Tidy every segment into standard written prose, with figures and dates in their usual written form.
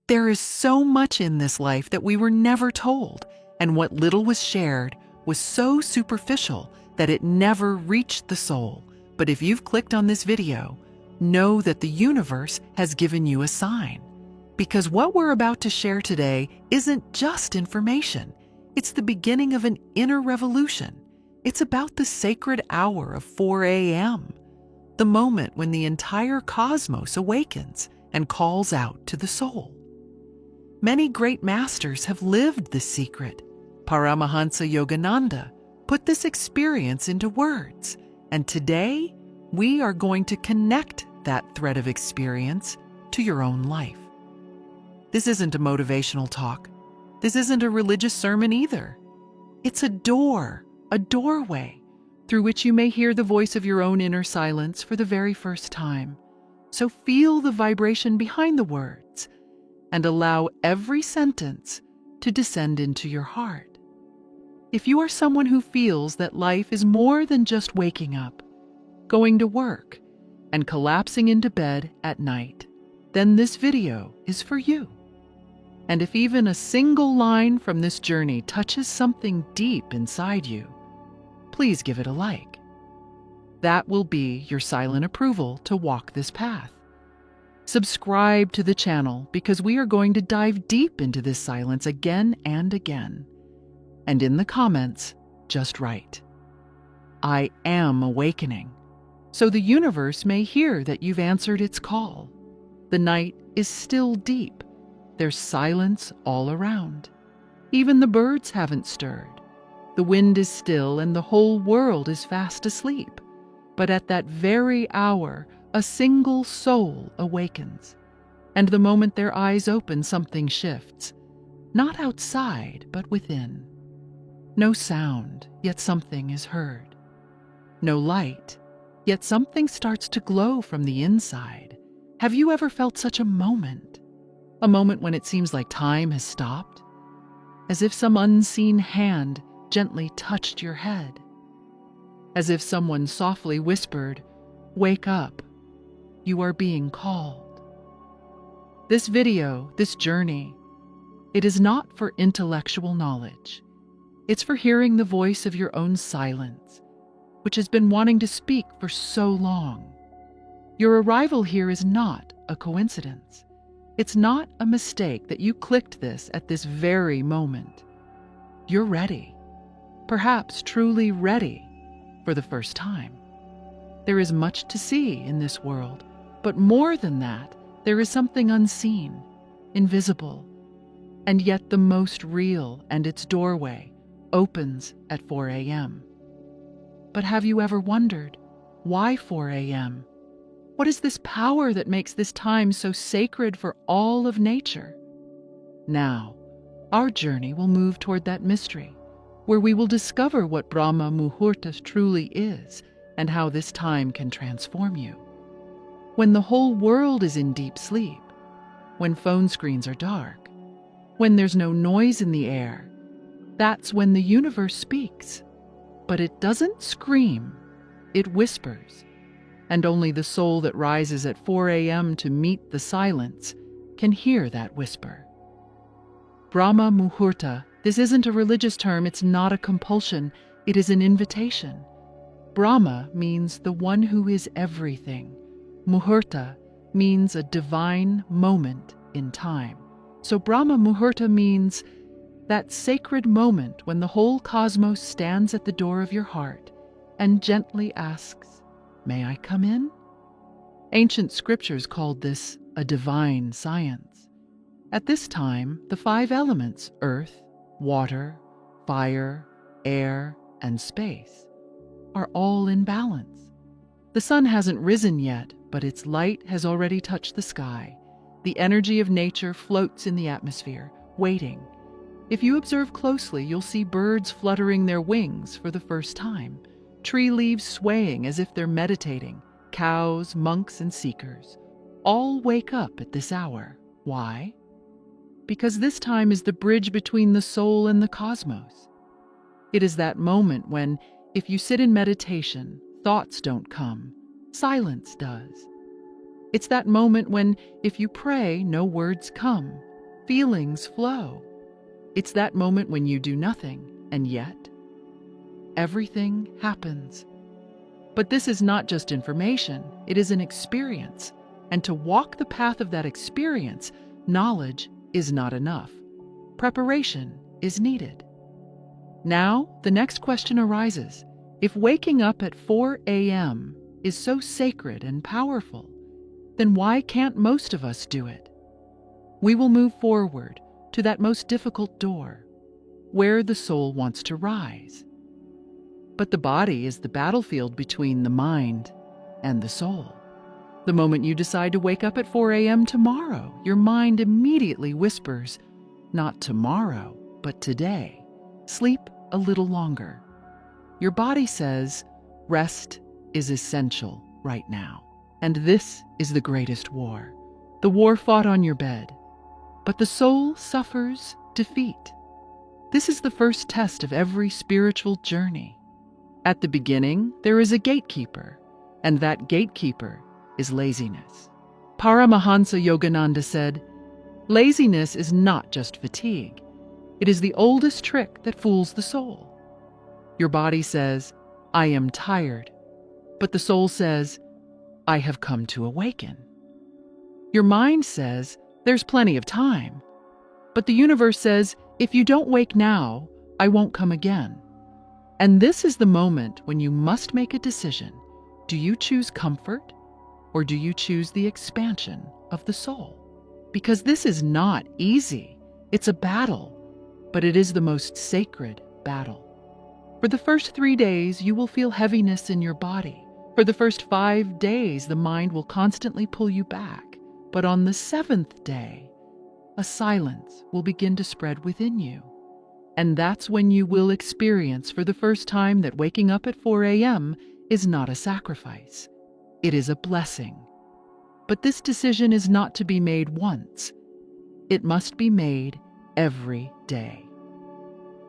There is so much in this life that we were never told, and what little was shared was so superficial that it never reached the soul. But if you've clicked on this video, know that the universe has given you a sign. Because what we're about to share today isn't just information. It's the beginning of an inner revolution. It's about the sacred hour of 4 a.m., the moment when the entire cosmos awakens and calls out to the soul. Many great masters have lived this secret. Paramhansa Yogananda put this experience into words, and today we are going to connect that thread of experience to your own life. This isn't a motivational talk. This isn't a religious sermon either. It's a door, a doorway, through which you may hear the voice of your own inner silence for the very first time. So feel the vibration behind the words and allow every sentence to descend into your heart. If you are someone who feels that life is more than just waking up, going to work, and collapsing into bed at night, then this video is for you. And if even a single line from this journey touches something deep inside you, please give it a like. That will be your silent approval to walk this path. Subscribe to the channel because we are going to dive deep into this silence again and again. And in the comments, just write, "I am awakening," so the universe may hear that you've answered its call. The night is still deep. There's silence all around. Even the birds haven't stirred. The wind is still and the whole world is fast asleep. But at that very hour, a single soul awakens. And the moment their eyes open, something shifts. Not outside, but within. No sound, yet something is heard. No light, yet something starts to glow from the inside. Have you ever felt such a moment? A moment when it seems like time has stopped? As if some unseen hand gently touched your head. As if someone softly whispered, "Wake up, you are being called." This video, this journey, it is not for intellectual knowledge. It's for hearing the voice of your own silence, which has been wanting to speak for so long. Your arrival here is not a coincidence. It's not a mistake that you clicked this at this very moment. You're ready, perhaps truly ready for the first time. There is much to see in this world, but more than that, there is something unseen, invisible, and yet the most real, and its doorway opens at 4 a.m. But have you ever wondered, why 4 a.m.? What is this power that makes this time so sacred for all of nature? Now, our journey will move toward that mystery, where we will discover what Brahma Muhurta truly is and how this time can transform you. When the whole world is in deep sleep, when phone screens are dark, when there's no noise in the air, that's when the universe speaks. But it doesn't scream, it whispers. And only the soul that rises at 4 a.m. to meet the silence can hear that whisper. Brahma Muhurta, this isn't a religious term, it's not a compulsion, it is an invitation. Brahma means the one who is everything. Muhurta means a divine moment in time. So Brahma Muhurta means that sacred moment when the whole cosmos stands at the door of your heart and gently asks, "May I come in?" Ancient scriptures called this a divine science. At this time, the 5 elements, earth, water, fire, air, and space, are all in balance. The sun hasn't risen yet, but its light has already touched the sky. The energy of nature floats in the atmosphere, waiting. If you observe closely, you'll see birds fluttering their wings for the first time, tree leaves swaying as if they're meditating, cows, monks, and seekers. All wake up at this hour. Why? Because this time is the bridge between the soul and the cosmos. It is that moment when, if you sit in meditation, thoughts don't come, silence does. It's that moment when, if you pray, no words come, Feelings flow. It's that moment when you do nothing, and yet everything happens. But this is not just information, it is an experience. And to walk the path of that experience, knowledge is not enough. Preparation is needed. Now, the next question arises. If waking up at 4 a.m. is so sacred and powerful, then why can't most of us do it? We will move forward to that most difficult door, where the soul wants to rise. But the body is the battlefield between the mind and the soul. The moment you decide to wake up at 4 a.m. tomorrow, your mind immediately whispers, not tomorrow, but today. Sleep a little longer. Your body says, rest is essential right now. And this is the greatest war, the war fought on your bed. But the soul suffers defeat. This is the first test of every spiritual journey. At the beginning, there is a gatekeeper, and that gatekeeper is laziness. Paramhansa Yogananda said, laziness is not just fatigue. It is the oldest trick that fools the soul. Your body says, I am tired, but the soul says, I have come to awaken. Your mind says, there's plenty of time, but the universe says, if you don't wake now, I won't come again. And this is the moment when you must make a decision. Do you choose comfort, or do you choose the expansion of the soul? Because this is not easy. It's a battle, but it is the most sacred battle. For the first 3 days, you will feel heaviness in your body. For the first 5 days, the mind will constantly pull you back. But on the 7th day, a silence will begin to spread within you. And that's when you will experience for the first time that waking up at 4 a.m. is not a sacrifice. It is a blessing. But this decision is not to be made once. It must be made every day.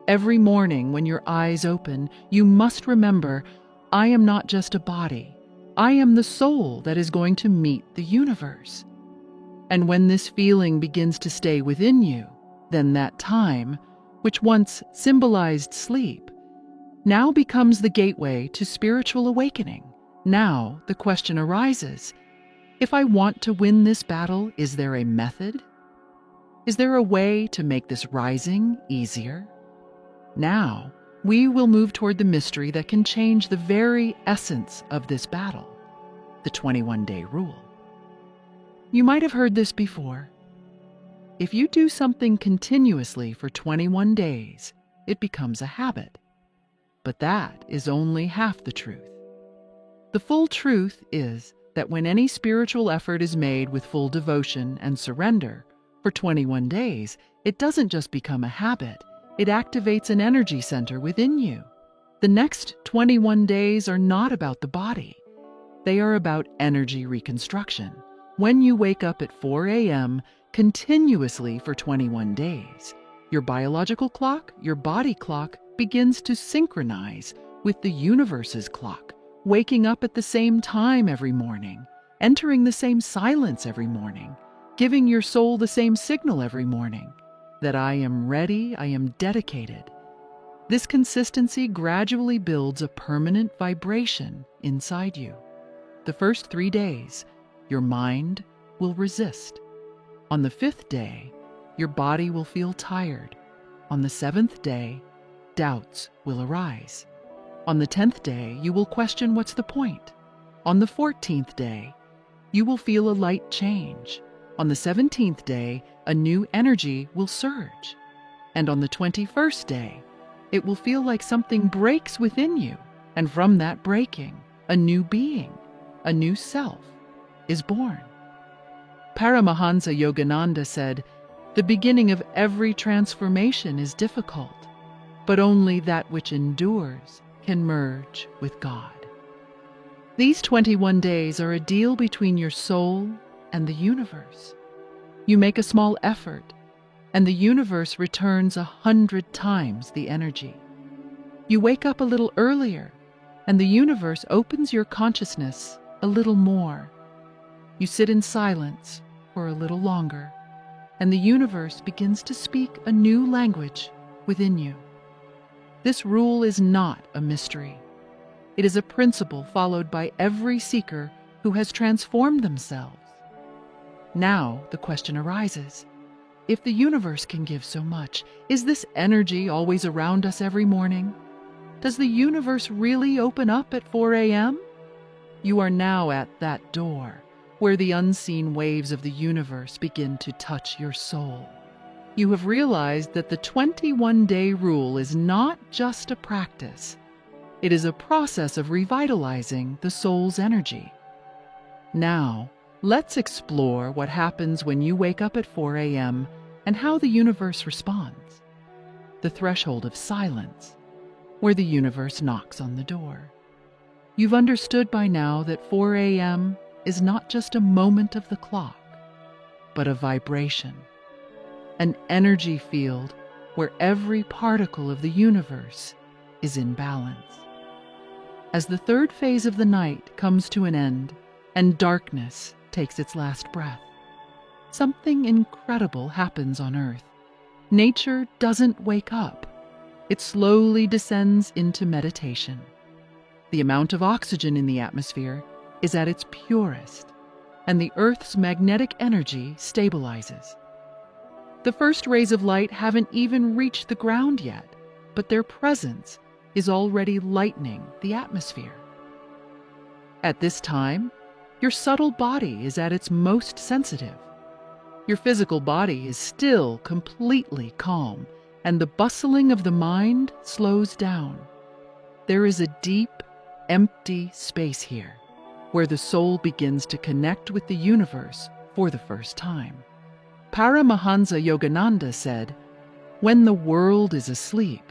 Every morning when your eyes open, you must remember, I am not just a body. I am the soul that is going to meet the universe. And when this feeling begins to stay within you, then that time, which once symbolized sleep, now becomes the gateway to spiritual awakening. Now the question arises, if I want to win this battle, is there a method? Is there a way to make this rising easier? Now, we will move toward the mystery that can change the very essence of this battle, the 21-day rule. You might have heard this before. If you do something continuously for 21 days, it becomes a habit. But that is only half the truth. The full truth is that when any spiritual effort is made with full devotion and surrender for 21 days, it doesn't just become a habit, it activates an energy center within you. The next 21 days are not about the body. They are about energy reconstruction. When you wake up at 4 a.m. continuously for 21 days, your biological clock, your body clock, begins to synchronize with the universe's clock, waking up at the same time every morning, entering the same silence every morning, giving your soul the same signal every morning, that I am ready, I am dedicated. This consistency gradually builds a permanent vibration inside you. The first 3 days, your mind will resist. On the 5th day, your body will feel tired. On the 7th day, doubts will arise. On the 10th day, you will question what's the point. On the 14th day, you will feel a light change. On the 17th day, a new energy will surge. And on the 21st day, it will feel like something breaks within you. And from that breaking, a new being, a new self, is born. Paramhansa Yogananda said, the beginning of every transformation is difficult, but only that which endures can merge with God. These 21 days are a deal between your soul and the universe. You make a small effort, and the universe returns 100 times the energy. You wake up a little earlier, and the universe opens your consciousness a little more. You sit in silence for a little longer, and the universe begins to speak a new language within you. This rule is not a mystery. It is a principle followed by every seeker who has transformed themselves. Now the question arises, if the universe can give so much, is this energy always around us every morning? Does the universe really open up at 4 a.m.? You are now at that door, where the unseen waves of the universe begin to touch your soul. You have realized that the 21-day rule is not just a practice. It is a process of revitalizing the soul's energy. Now, let's explore what happens when you wake up at 4 a.m. and how the universe responds. The threshold of silence, where the universe knocks on the door. You've understood by now that 4 a.m. is not just a moment of the clock, but a vibration, an energy field where every particle of the universe is in balance. As the third phase of the night comes to an end and darkness takes its last breath, something incredible happens on Earth. Nature doesn't wake up. It slowly descends into meditation. The amount of oxygen in the atmosphere is at its purest, and the Earth's magnetic energy stabilizes. The first rays of light haven't even reached the ground yet, but their presence is already lightening the atmosphere. At this time, your subtle body is at its most sensitive. Your physical body is still completely calm, and the bustling of the mind slows down. There is a deep, empty space here, where the soul begins to connect with the universe for the first time. Paramhansa Yogananda said, "When the world is asleep,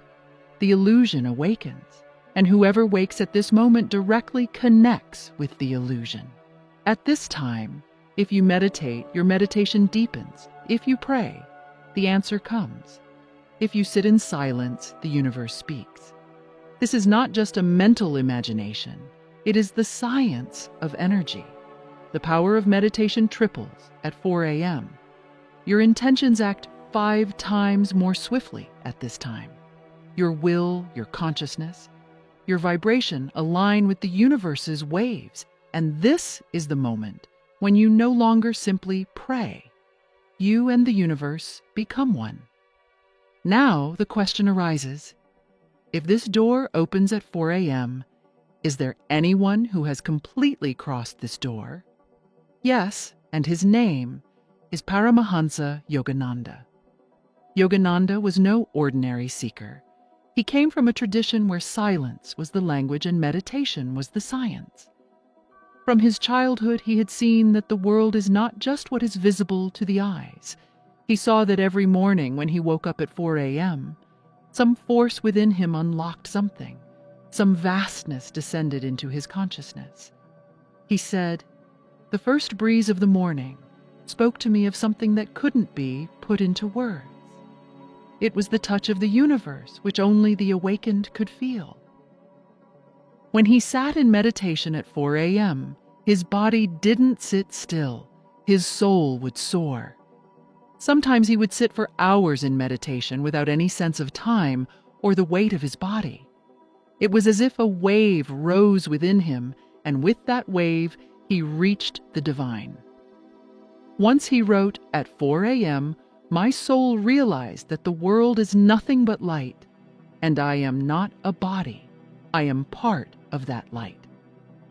the illusion awakens, and whoever wakes at this moment directly connects with the illusion." At this time, if you meditate, your meditation deepens. If you pray, the answer comes. If you sit in silence, the universe speaks. This is not just a mental imagination. It is the science of energy. The power of meditation triples at 4 a.m. Your intentions act 5 times more swiftly at this time. Your will, your consciousness, your vibration align with the universe's waves, and this is the moment when you no longer simply pray. You and the universe become one. Now the question arises, if this door opens at 4 a.m., is there anyone who has completely crossed this door? Yes, and his name is Paramhansa Yogananda. Yogananda was no ordinary seeker. He came from a tradition where silence was the language and meditation was the science. From his childhood, he had seen that the world is not just what is visible to the eyes. He saw that every morning when he woke up at 4 a.m., some force within him unlocked something. Some vastness descended into his consciousness. He said, "The first breeze of the morning spoke to me of something that couldn't be put into words. It was the touch of the universe, which only the awakened could feel." When he sat in meditation at 4 a.m., his body didn't sit still. His soul would soar. Sometimes he would sit for hours in meditation without any sense of time or the weight of his body. It was as if a wave rose within him, and with that wave, he reached the divine. Once he wrote, "At 4 a.m., my soul realized that the world is nothing but light, and I am not a body. I am part of that light."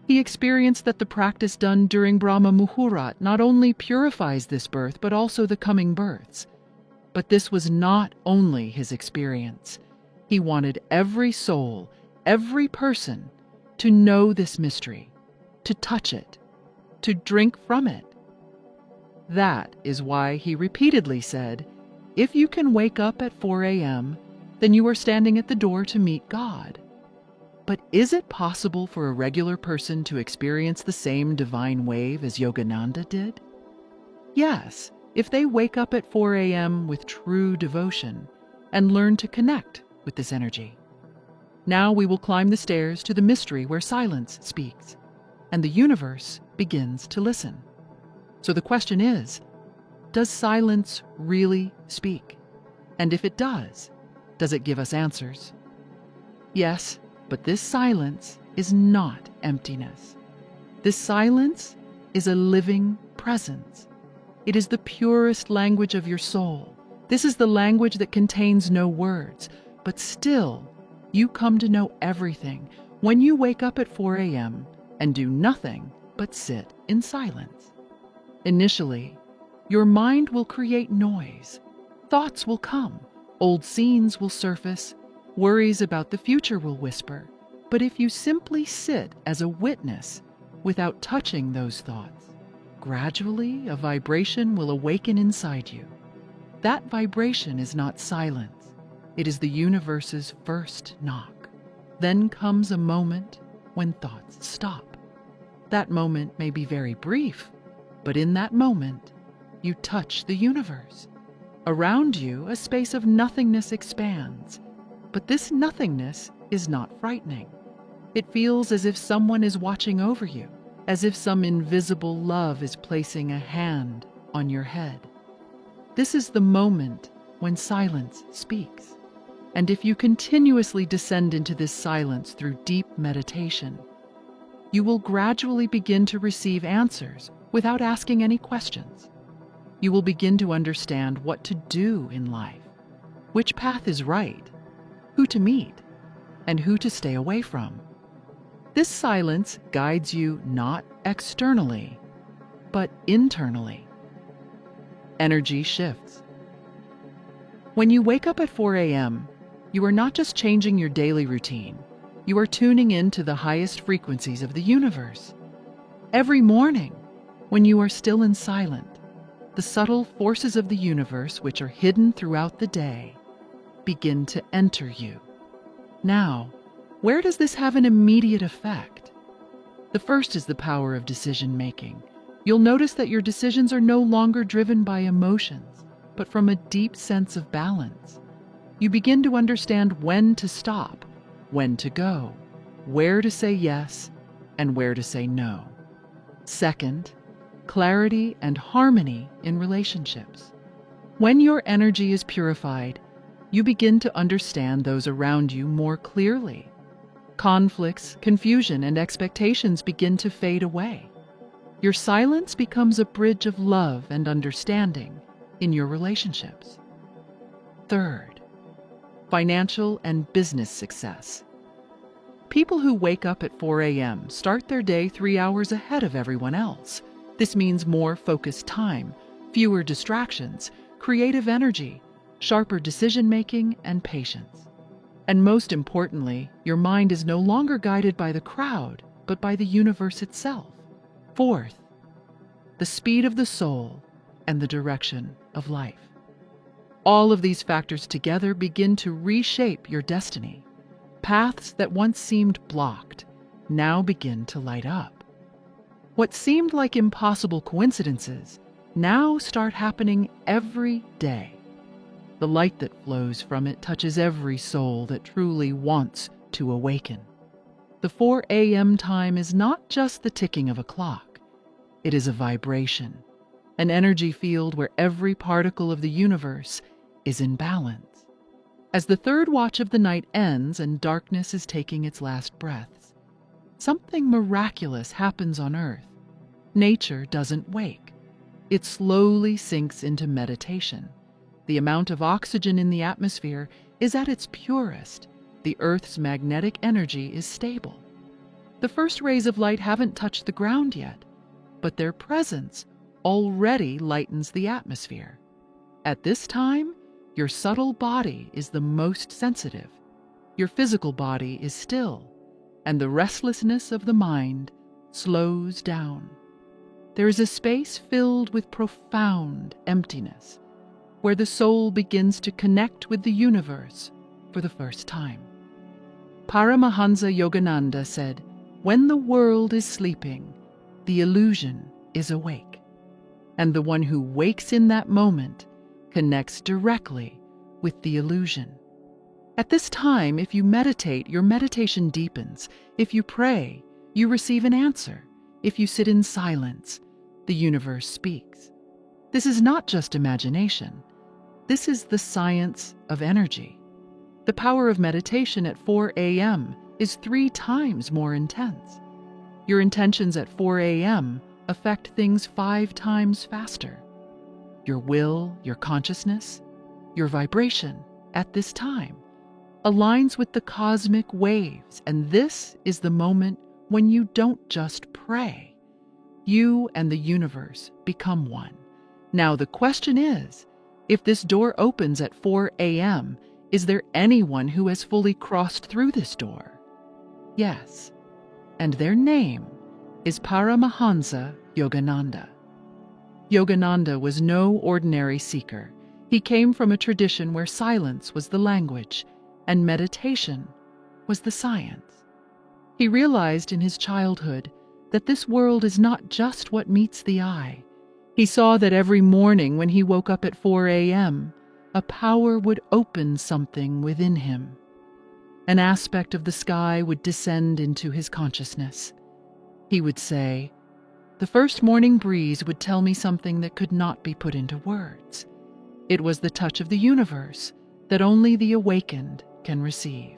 He experienced that the practice done during Brahma Muhurat not only purifies this birth, but also the coming births. But this was not only his experience. He wanted every soul, every person, to know this mystery, to touch it, to drink from it. That is why he repeatedly said, "If you can wake up at 4 a.m., then you are standing at the door to meet God." But is it possible for a regular person to experience the same divine wave as Yogananda did? Yes, if they wake up at 4 a.m. with true devotion and learn to connect with this energy. Now we will climb the stairs to the mystery where silence speaks, and the universe begins to listen. So the question is, does silence really speak? And if it does it give us answers? Yes, but this silence is not emptiness. This silence is a living presence. It is the purest language of your soul. This is the language that contains no words, but still, you come to know everything when you wake up at 4 a.m. and do nothing but sit in silence. Initially, your mind will create noise. Thoughts will come, old scenes will surface, worries about the future will whisper. But if you simply sit as a witness without touching those thoughts, gradually a vibration will awaken inside you. That vibration is not silence. It is the universe's first knock. Then comes a moment when thoughts stop. That moment may be very brief, but in that moment, you touch the universe. Around you, a space of nothingness expands. But this nothingness is not frightening. It feels as if someone is watching over you, as if some invisible love is placing a hand on your head. This is the moment when silence speaks. And if you continuously descend into this silence through deep meditation, you will gradually begin to receive answers without asking any questions. You will begin to understand what to do in life, which path is right, who to meet, and who to stay away from. This silence guides you not externally, but internally. Energy shifts. When you wake up at 4 a.m., you are not just changing your daily routine, you are tuning in to the highest frequencies of the universe. Every morning, when you are still and silent, the subtle forces of the universe, which are hidden throughout the day, begin to enter you. Now, where does this have an immediate effect? The first is the power of decision-making. You'll notice that your decisions are no longer driven by emotions, but from a deep sense of balance. You begin to understand when to stop, when to go, where to say yes, and where to say no. Second, clarity and harmony in relationships. When your energy is purified, you begin to understand those around you more clearly. Conflicts, confusion, and expectations begin to fade away. Your silence becomes a bridge of love and understanding in your relationships. Third, financial and business success. People who wake up at 4 a.m. start their day 3 hours ahead of everyone else. This means more focused time, fewer distractions, creative energy, sharper decision-making, and patience. And most importantly, your mind is no longer guided by the crowd, but by the universe itself. Fourth, the speed of the soul and the direction of life. All of these factors together begin to reshape your destiny. Paths that once seemed blocked now begin to light up. What seemed like impossible coincidences now start happening every day. The light that flows from it touches every soul that truly wants to awaken. The 4 a.m. time is not just the ticking of a clock. It is a vibration, an energy field where every particle of the universe is in balance. As the third watch of the night ends and darkness is taking its last breaths, something miraculous happens on Earth. Nature doesn't wake. It slowly sinks into meditation. The amount of oxygen in the atmosphere is at its purest. The Earth's magnetic energy is stable. The first rays of light haven't touched the ground yet, but their presence already lightens the atmosphere. At this time, your subtle body is the most sensitive. Your physical body is still, and the restlessness of the mind slows down. There is a space filled with profound emptiness, where the soul begins to connect with the universe for the first time. Paramhansa Yogananda said, "When the world is sleeping, the illusion is awake." And the one who wakes in that moment connects directly with the illusion. At this time, if you meditate, your meditation deepens. If you pray, you receive an answer. If you sit in silence, the universe speaks. This is not just imagination. This is the science of energy. The power of meditation at 4 a.m. is 3 times more intense. Your intentions at 4 a.m. affect things 5 times faster. Your will, your consciousness, your vibration at this time aligns with the cosmic waves, and this is the moment when you don't just pray. You and the universe become one. Now the question is, if this door opens at 4 a.m., is there anyone who has fully crossed through this door? Yes, and their name is Paramhansa Yogananda. Yogananda was no ordinary seeker. He came from a tradition where silence was the language and meditation was the science. He realized in his childhood that this world is not just what meets the eye. He saw that every morning when he woke up at 4 a.m., a power would open something within him. An aspect of the sky would descend into his consciousness. He would say, "The first morning breeze would tell me something that could not be put into words. It was the touch of the universe that only the awakened can receive."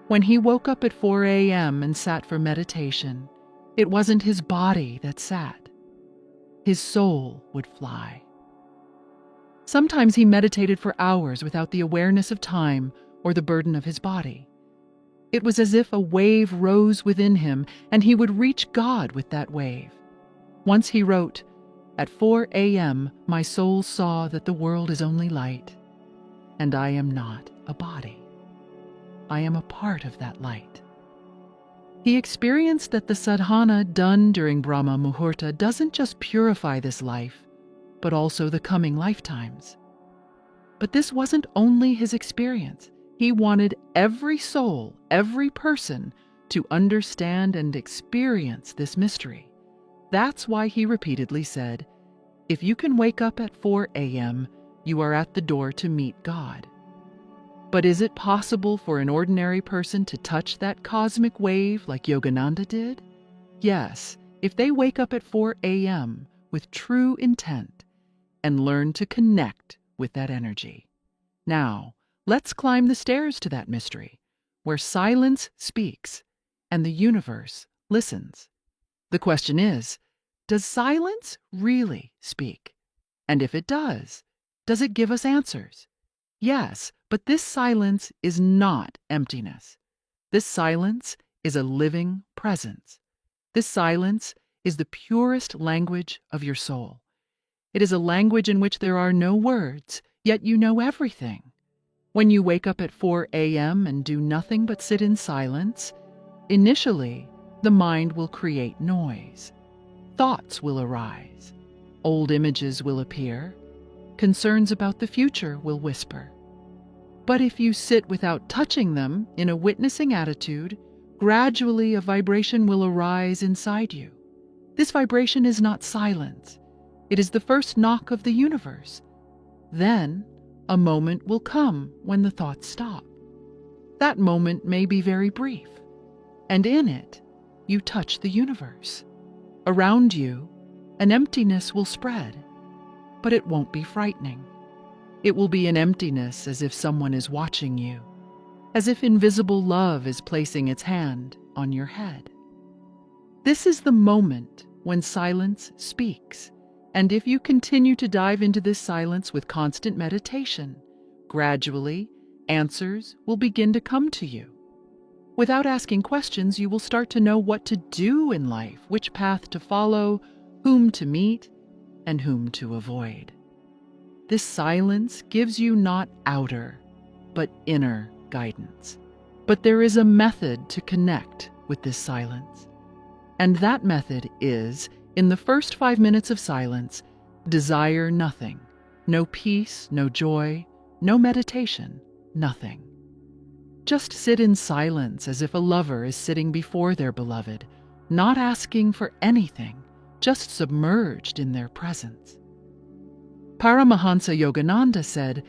When he woke up at 4 a.m. and sat for meditation, it wasn't his body that sat. His soul would fly. Sometimes he meditated for hours without the awareness of time or the burden of his body. It was as if a wave rose within him and he would reach God with that wave. Once he wrote, "At 4 a.m. my soul saw that the world is only light, and I am not a body. I am a part of that light." He experienced that the sadhana done during Brahma Muhurta doesn't just purify this life, but also the coming lifetimes. But this wasn't only his experience. He wanted every soul, every person, to understand and experience this mystery. That's why he repeatedly said, "If you can wake up at 4 a.m., you are at the door to meet God." But is it possible for an ordinary person to touch that cosmic wave like Yogananda did? Yes, if they wake up at 4 a.m. with true intent and learn to connect with that energy. Now, let's climb the stairs to that mystery, where silence speaks and the universe listens. The question is, does silence really speak? And if it does it give us answers? Yes, but this silence is not emptiness. This silence is a living presence. This silence is the purest language of your soul. It is a language in which there are no words, yet you know everything. When you wake up at 4 a.m. and do nothing but sit in silence, initially, the mind will create noise. Thoughts will arise. Old images will appear. Concerns about the future will whisper. But if you sit without touching them in a witnessing attitude, gradually a vibration will arise inside you. This vibration is not silence. It is the first knock of the universe. Then, a moment will come when the thoughts stop. That moment may be very brief, and in it, you touch the universe. Around you, an emptiness will spread, but it won't be frightening. It will be an emptiness as if someone is watching you, as if invisible love is placing its hand on your head. This is the moment when silence speaks, and if you continue to dive into this silence with constant meditation, gradually, answers will begin to come to you. Without asking questions, you will start to know what to do in life, which path to follow, whom to meet, and whom to avoid. This silence gives you not outer, but inner guidance. But there is a method to connect with this silence. And that method is, in the first 5 minutes of silence, desire nothing. No peace, no joy, no meditation, nothing. Just sit in silence as if a lover is sitting before their beloved, not asking for anything, just submerged in their presence. Paramhansa Yogananda said,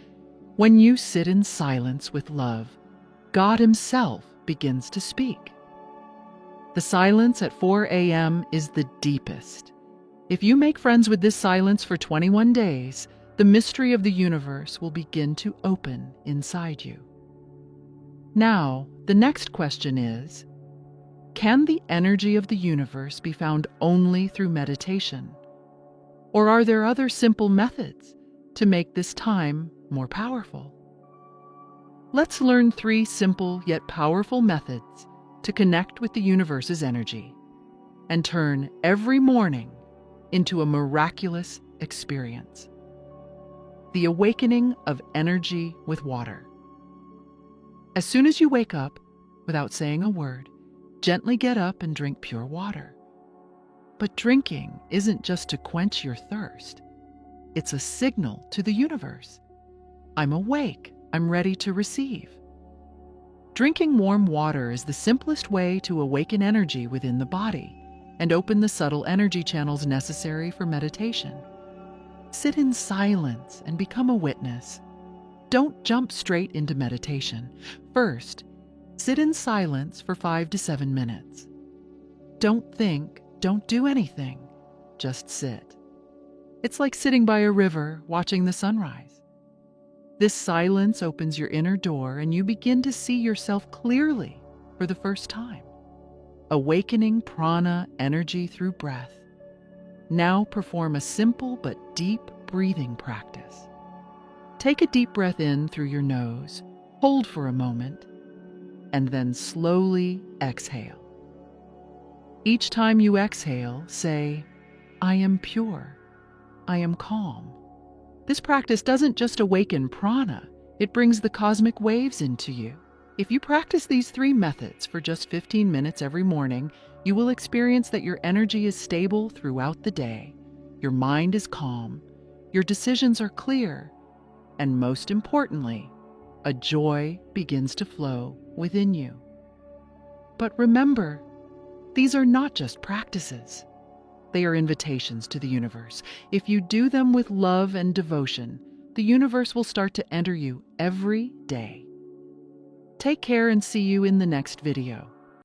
"When you sit in silence with love, God Himself begins to speak." The silence at 4 a.m. is the deepest. If you make friends with this silence for 21 days, the mystery of the universe will begin to open inside you. Now, the next question is, can the energy of the universe be found only through meditation? Or are there other simple methods to make this time more powerful? Let's learn 3 simple yet powerful methods to connect with the universe's energy and turn every morning into a miraculous experience. The awakening of energy with water. As soon as you wake up, without saying a word, gently get up and drink pure water. But drinking isn't just to quench your thirst. It's a signal to the universe. I'm awake. I'm ready to receive. Drinking warm water is the simplest way to awaken energy within the body and open the subtle energy channels necessary for meditation. Sit in silence and become a witness. Don't jump straight into meditation. First, sit in silence for 5 to 7 minutes. Don't think, don't do anything, just sit. It's like sitting by a river watching the sunrise. This silence opens your inner door and you begin to see yourself clearly for the first time. Awakening prana energy through breath. Now perform a simple but deep breathing practice. Take a deep breath in through your nose, hold for a moment, and then slowly exhale. Each time you exhale, say, I am pure, I am calm. This practice doesn't just awaken prana, it brings the cosmic waves into you. If you practice these 3 methods for just 15 minutes every morning, you will experience that your energy is stable throughout the day, your mind is calm, your decisions are clear, and most importantly, a joy begins to flow within you. But remember, these are not just practices. They are invitations to the universe. If you do them with love and devotion, the universe will start to enter you every day. Take care and see you in the next video.